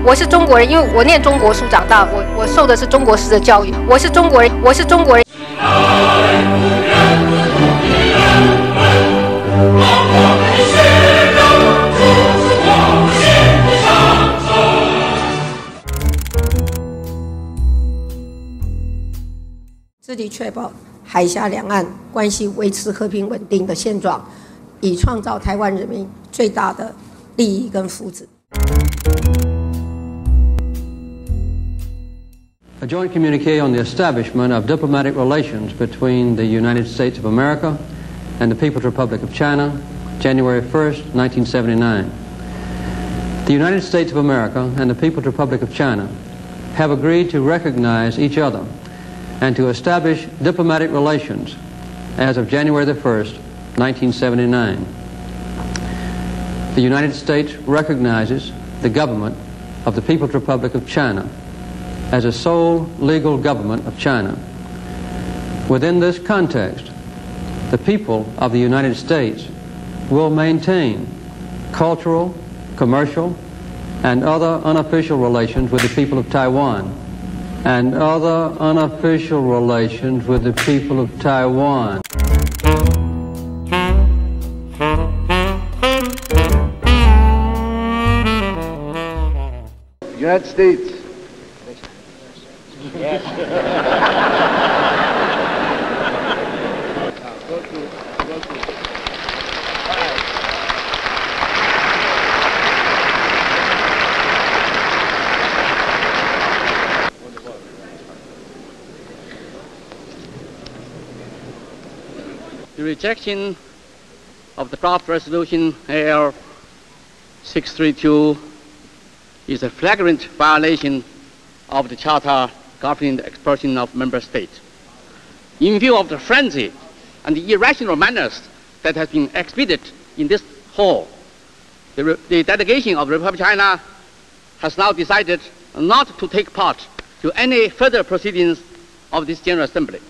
我是中国人，因为我念中国书长大，我受的是中国式的教育。我是中国人，我是中国人。致力确保海峡两岸关系维持和平稳定的现状，以创造台湾人民最大的利益跟福祉。 A joint communique on the establishment of diplomatic relations between the United States of America and the People's Republic of China, January 1st, 1979. The United States of America and the People's Republic of China have agreed to recognize each other and to establish diplomatic relations as of January the 1st, 1979. The United States recognizes the government of the People's Republic of China as a sole legal government of China. Within this context, the people of the United States will maintain cultural, commercial, and other unofficial relations with the people of Taiwan, and other unofficial relations with the people of Taiwan. United States. Yes. Go to. The rejection of the draft resolution AL 632 is a flagrant violation of the Charter governing the expression of member states. In view of the frenzy and the irrational manners that has been exhibited in this hall, the delegation of the Republic of China has now decided not to take part to any further proceedings of this General Assembly.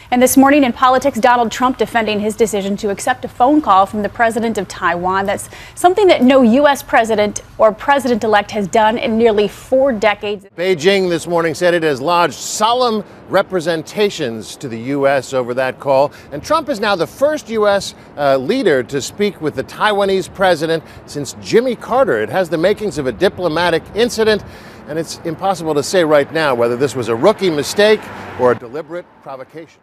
And this morning in politics, Donald Trump defending his decision to accept a phone call from the president of Taiwan. That's something that no U.S. president or president-elect has done in nearly 4 decades. Beijing this morning said it has lodged solemn representations to the U.S. over that call. And Trump is now the first U.S. Leader to speak with the Taiwanese president since Jimmy Carter. It has the makings of a diplomatic incident. And it's impossible to say right now whether this was a rookie mistake or a deliberate provocation.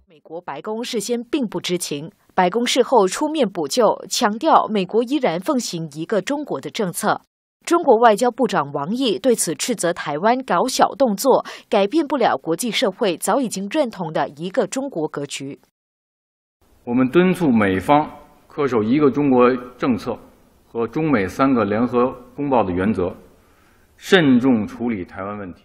美国白宫事先并不知情，白宫事后出面补救，强调美国依然奉行一个中国的政策。中国外交部长王毅对此斥责台湾搞小动作，改变不了国际社会早已经认同的一个中国格局。我们敦促美方恪守一个中国政策和中美3个联合公报的原则，慎重处理台湾问题。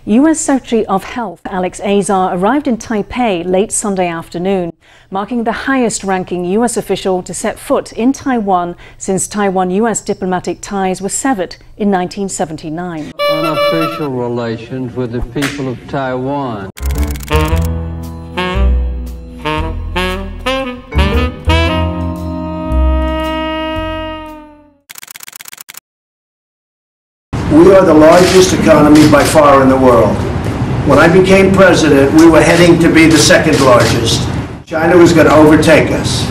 U.S. Secretary of Health Alex Azar arrived in Taipei late Sunday afternoon, marking the highest-ranking U.S. official to set foot in Taiwan since Taiwan-U.S. diplomatic ties were severed in 1979. Unofficial relations with the people of Taiwan. We are the largest economy by far in the world. When I became president, we were heading to be the second largest. China was going to overtake us.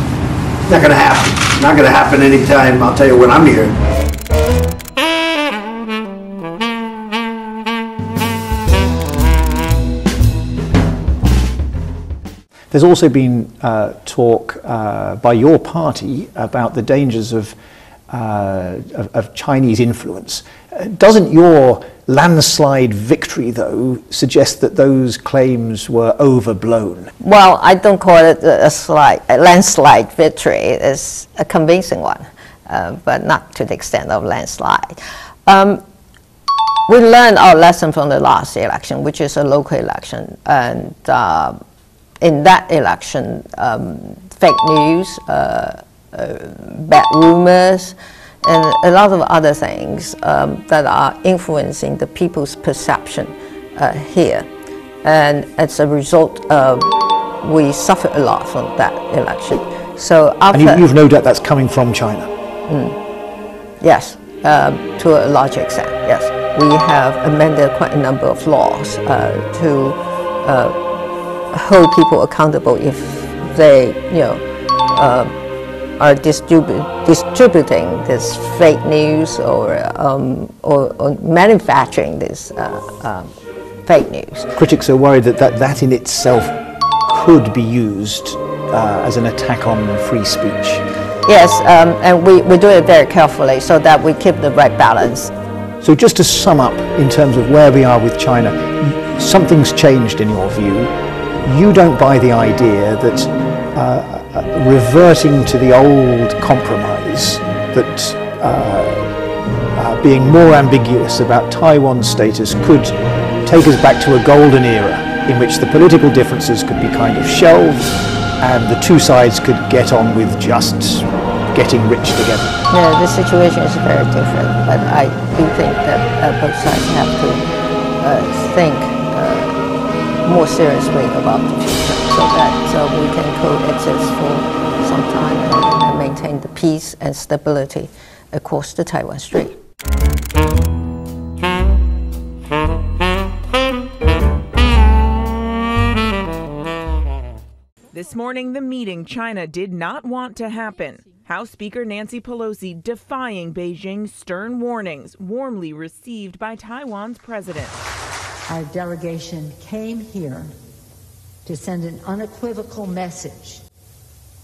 Not going to happen. Not going to happen anytime, I'll tell you when I'm here. There's also been talk by your party about the dangers of of Chinese influence. Doesn't your landslide victory, though, suggest that those claims were overblown? Well, I don't call it a landslide victory. It's a convincing one, but not to the extent of landslide. We learned our lesson from the last election, which is a local election, and in that election, fake news, bad rumors, and a lot of other things that are influencing the people's perception here. And as a result, we suffered a lot from that election. So after, and you've no doubt that's coming from China? Yes, to a large extent, yes. We have amended quite a number of laws to hold people accountable if they, are distributing this fake news or manufacturing this fake news. Critics are worried that in itself could be used as an attack on free speech. Yes, and we do it very carefully so that we keep the right balance. So just to sum up in terms of where we are with China, something's changed in your view. You don't buy the idea that reverting to the old compromise, that being more ambiguous about Taiwan's status could take us back to a golden era in which the political differences could be kind of shelved and the two sides could get on with just getting rich together. Yeah, the situation is very different, but I do think that both sides have to think more seriously about the future so that we can coexist for some time and maintain the peace and stability across the Taiwan Strait. This morning, the meeting China did not want to happen. House Speaker Nancy Pelosi defying Beijing's stern warnings, warmly received by Taiwan's president. Our delegation came here to send an unequivocal message.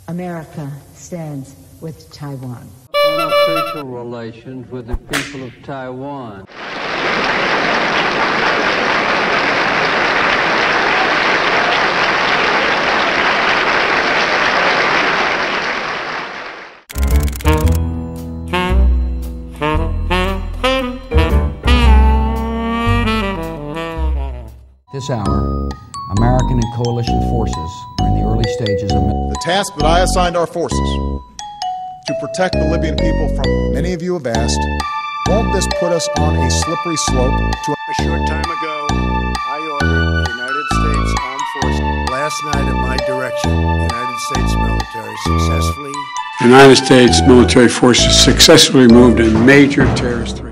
America stands with Taiwan. Unofficial relations with the people of Taiwan. This hour, American and coalition forces are in the early stages of... The task that I assigned our forces to protect the Libyan people from, many of you have asked, won't this put us on a slippery slope to... A short time ago, I ordered the United States Armed Forces. Last night at my direction, the United States military successfully... The United States military forces successfully moved a major terrorist threat.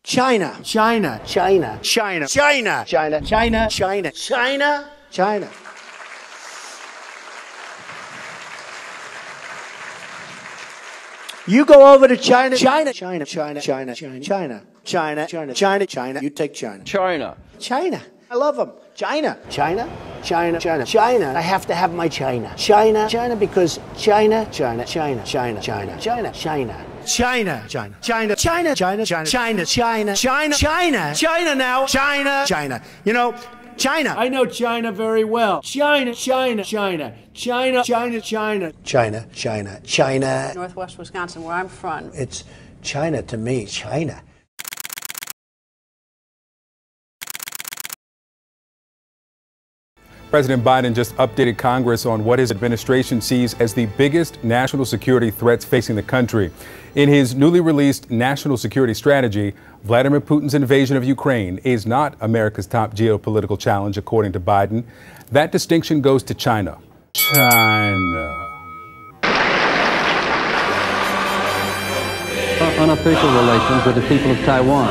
China, China, China, China, China, China, China, China, China, China. You go over to China, China, China, China, China, China, China, China, China, China, China. You take China. China. China. I love them. China. China. China. China. China. I have to have my China. China. China because China. China. China. China. China. China. China. China, China, China, China, China, China, China, China, China, China, China now, China, China. You know, China. I know China very well. China, China, China, China, China, China. China, China, China. Northwest Wisconsin, where I'm from. It's China to me, China. President Biden just updated Congress on what his administration sees as the biggest national security threats facing the country. In his newly released national security strategy, Vladimir Putin's invasion of Ukraine is not America's top geopolitical challenge, according to Biden. That distinction goes to China. Unofficial relations with the people of Taiwan.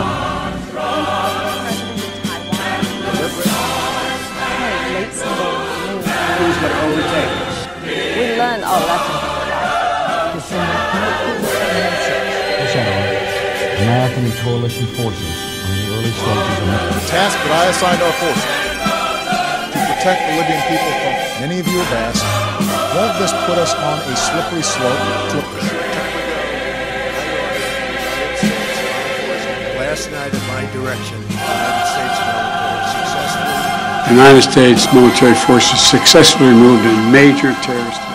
Who's going to overtake us? We learned our lesson from the life. To send an unequivocal message. American and coalition forces are in the early stages of The task that I assigned our forces to protect the Libyan people from many of you have asked, won't this put us on a slippery slope to Last night at my direction, the United States military successfully removed a major terrorist